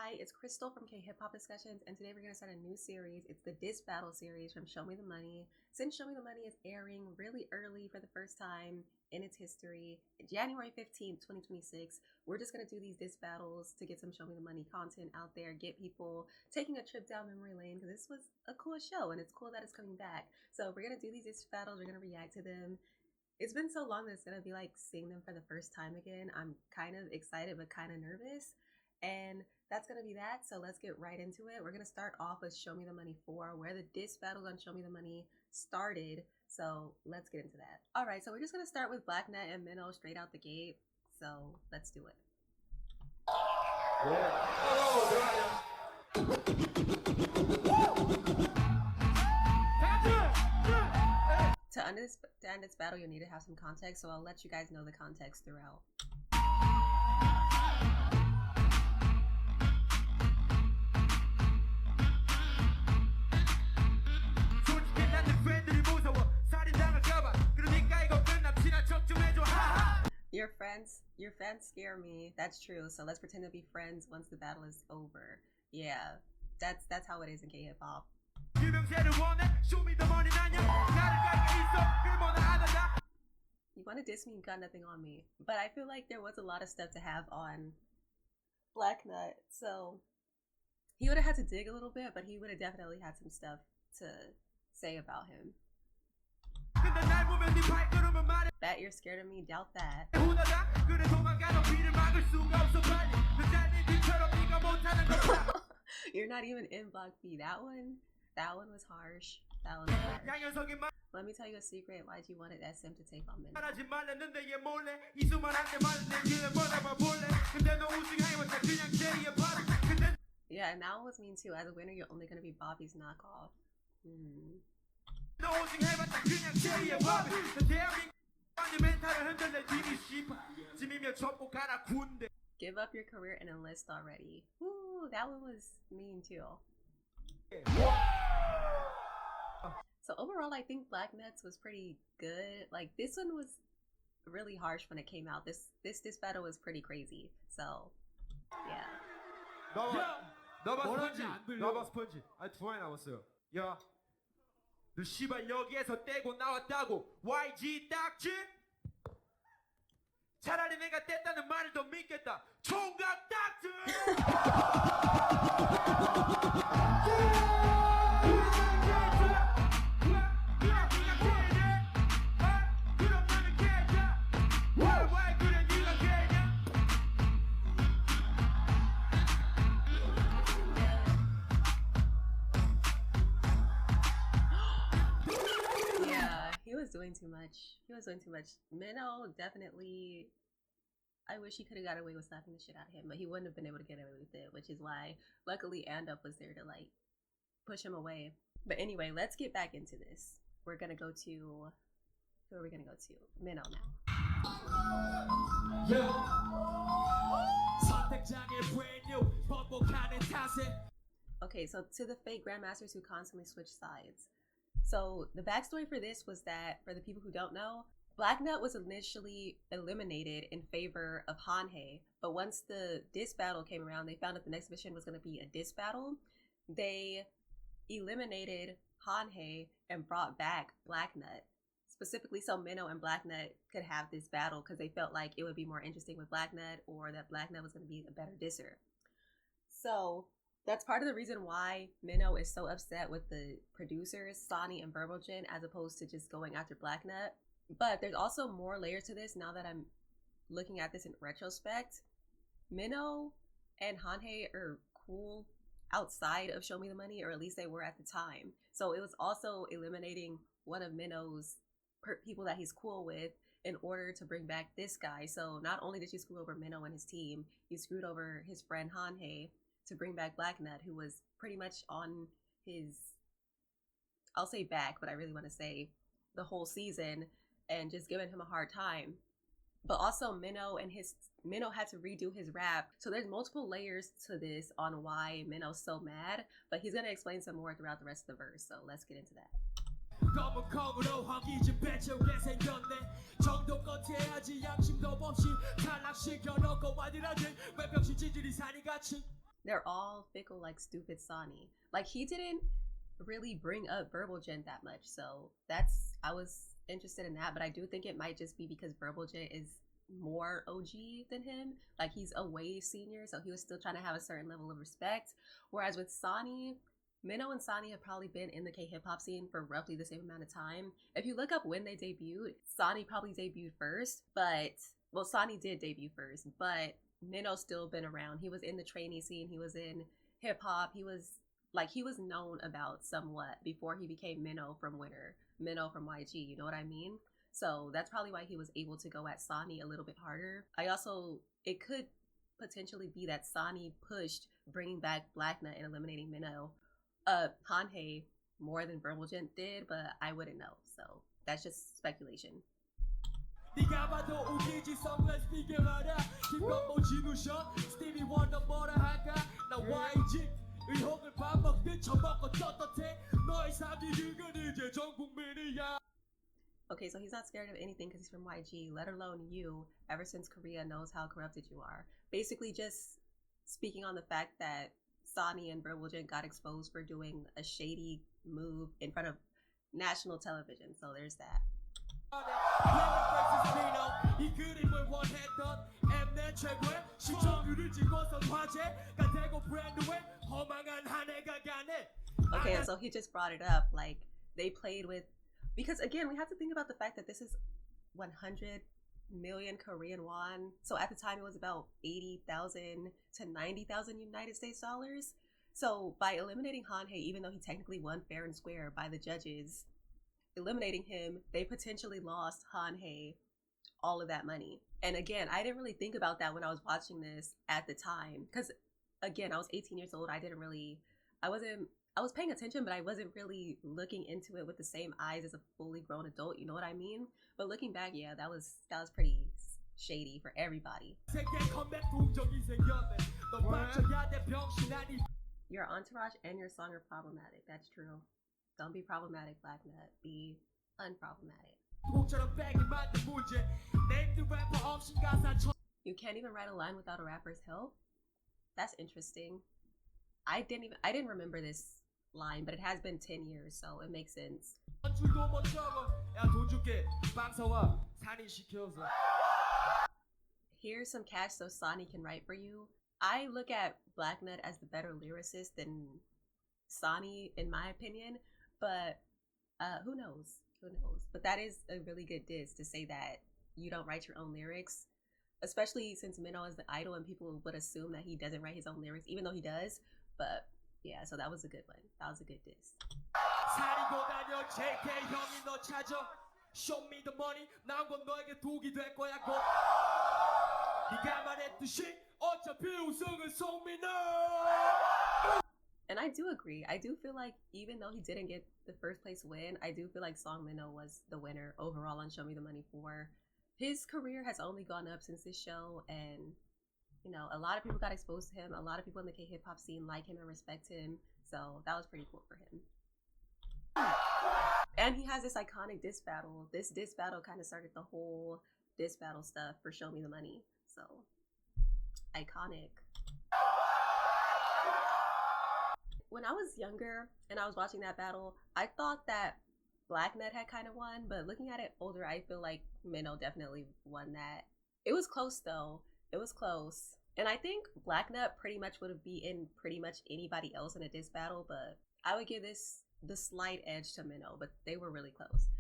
Hi, it's Crystal from KhipHop Discussions, and today we're going to start a new series. It's the DISS battle series from Show Me the Money. Since Show Me the Money is airing really early for the first time in its history, January 15th, 2026, we're just going to do these DISS battles to get some Show Me the Money content out there, get people taking a trip down memory lane, because this was a cool show, and it's cool that it's coming back. So we're going to do these DISS battles, we're going to react to them. It's been so long that it's going to be like seeing them for the first time again. I'm kind of excited, but kind of nervous. And that's going to be that. So let's get right into it. We're going to start off with Show Me the Money 4, where the DISS battles on Show Me the Money started. So let's get into that. All right, so we're just going to start with Blacknet and Mino straight out the gate. So let's do it. To end this battle, you'll need to have some context, so I'll let you guys know the context throughout. Your fans scare me. That's true. So let's pretend to be friends once the battle is over. Yeah, that's how it is in KHipHop. You want to diss me? You got nothing on me. But I feel like there was a lot of stuff to have on Blacknet, so he would have had to dig a little bit, but he would have definitely had some stuff to say about him. Bet you're scared of me? Doubt that. You're not even in Block B. That one was harsh. That one was harsh. Let me tell you a secret. Why'd you wanted SM to take on Mino? Yeah, and that one was mean too. As a winner, you're only gonna be Bobby's knockoff. Give up your career and enlist already. Woo, that one was mean too. So overall, I think Blacknet's was pretty good. Like, this one was really harsh when it came out. This battle was pretty crazy. So yeah. 너봐 스펀지. 아니 두 마리 남았어요. 야, 너 씨발 여기에서 떼고 나왔다고 YG 딱지? 차라리 내가 뗐다는 말을 더 믿겠다. 총각 딱지! Doing too much. He was doing too much. Mino definitely, I wish he could have got away with slapping the shit out of him, but he wouldn't have been able to get away with it, which is why luckily Up was there to like push him away. But anyway, let's get back into this. We're gonna go to, who are we gonna go to? Mino now. Okay, so to the fake grandmasters who constantly switch sides. So the backstory for this was that, for the people who don't know, Blacknet was initially eliminated in favor of Hanhei, but once the DISS battle came around, they found that the next mission was going to be a DISS battle. They eliminated Hanhei and brought back Blacknet, specifically so Mino and Blacknet could have this battle because they felt like it would be more interesting with Blacknet, or that Blacknet was going to be a better disser. So that's part of the reason why Mino is so upset with the producers, Sonny and Verbogen, as opposed to just going after Blacknet. But there's also more layers to this now that I'm looking at this in retrospect. Mino and Hanhei are cool outside of Show Me the Money, or at least they were at the time. So it was also eliminating one of Mino's people that he's cool with in order to bring back this guy. So not only did you screw over Mino and his team, you screwed over his friend Hanhei to bring back Blacknet, who was pretty much on his, I'll say back, but I really want to say the whole season, and just giving him a hard time. But also Mino had to redo his rap. So there's multiple layers to this on why Mino's so mad, but he's gonna explain some more throughout the rest of the verse. So let's get into that. They're all fickle like stupid Sonny. Like he didn't really bring up Verbal Gent that much, so that's I was interested in that, but I do think it might just be because Verbal Gent is more OG than him. Like he's a way senior, so he was still trying to have a certain level of respect. Whereas with Sonny, Mino and Sonny have probably been in the K-hip-hop scene for roughly the same amount of time. If you look up when they debuted, Sonny probably debuted first, but well, Sonny did debut first, but Mino's still been around. He was in the trainee scene, he was in hip-hop, he was known about somewhat before he became Mino from Winner, Mino from YG, you know what I mean? So that's probably why he was able to go at Sonny a little bit harder. It could potentially be that Sonny pushed bringing back Black Nut and eliminating Mino, Hanhei more than Verbal Gent did, but I wouldn't know. So that's just speculation. Okay, so he's not scared of anything because he's from YG, let alone you, ever since Korea knows how corrupted you are. Basically just speaking on the fact that Sonny and Verbal Gent got exposed for doing a shady move in front of national television, so there's that. Okay, so he just brought it up, like they played with, because again, we have to think about the fact that this is 100 million Korean won. So at the time it was about 80,000 to 90,000 United States dollars. So by eliminating Hanhei, even though he technically won fair and square by the judges, eliminating him, they potentially lost Hanhei all of that money. And again, I didn't really think about that when I was watching this at the time, because again, I was 18 years old. I was paying attention, but I wasn't really looking into it with the same eyes as a fully grown adult, you know what I mean? But looking back, yeah, that was pretty shady for everybody. Your entourage and your song are problematic. That's true. Don't be problematic, Black Nut. Be unproblematic. You can't even write a line without a rapper's help? That's interesting. I didn't remember this line, but it has been 10 years, so it makes sense. Here's some cash so Sonny can write for you. I look at Black Nut as the better lyricist than Sonny, in my opinion, but who knows? Who knows? But that is a really good diss to say that you don't write your own lyrics, especially since Mino is the idol and people would assume that he doesn't write his own lyrics, even though he does. But yeah, so that was a good one. That was a good diss. Show me the money. And I do agree. I do feel like even though he didn't get the first place win, I do feel like Song Mino was the winner overall on Show Me the Money 4. His career has only gone up since this show, and you know, a lot of people got exposed to him. A lot of people in the K-hip-hop scene like him and respect him, so that was pretty cool for him. And he has this iconic diss battle. This diss battle kind of started the whole diss battle stuff for Show Me the Money, so iconic. When I was younger and I was watching that battle, I thought that Black Nut had kind of won, but looking at it older, I feel like Mino definitely won that. It was close though. It was close. And I think Black Nut pretty much would have beaten pretty much anybody else in a diss battle, but I would give this the slight edge to Mino, but they were really close.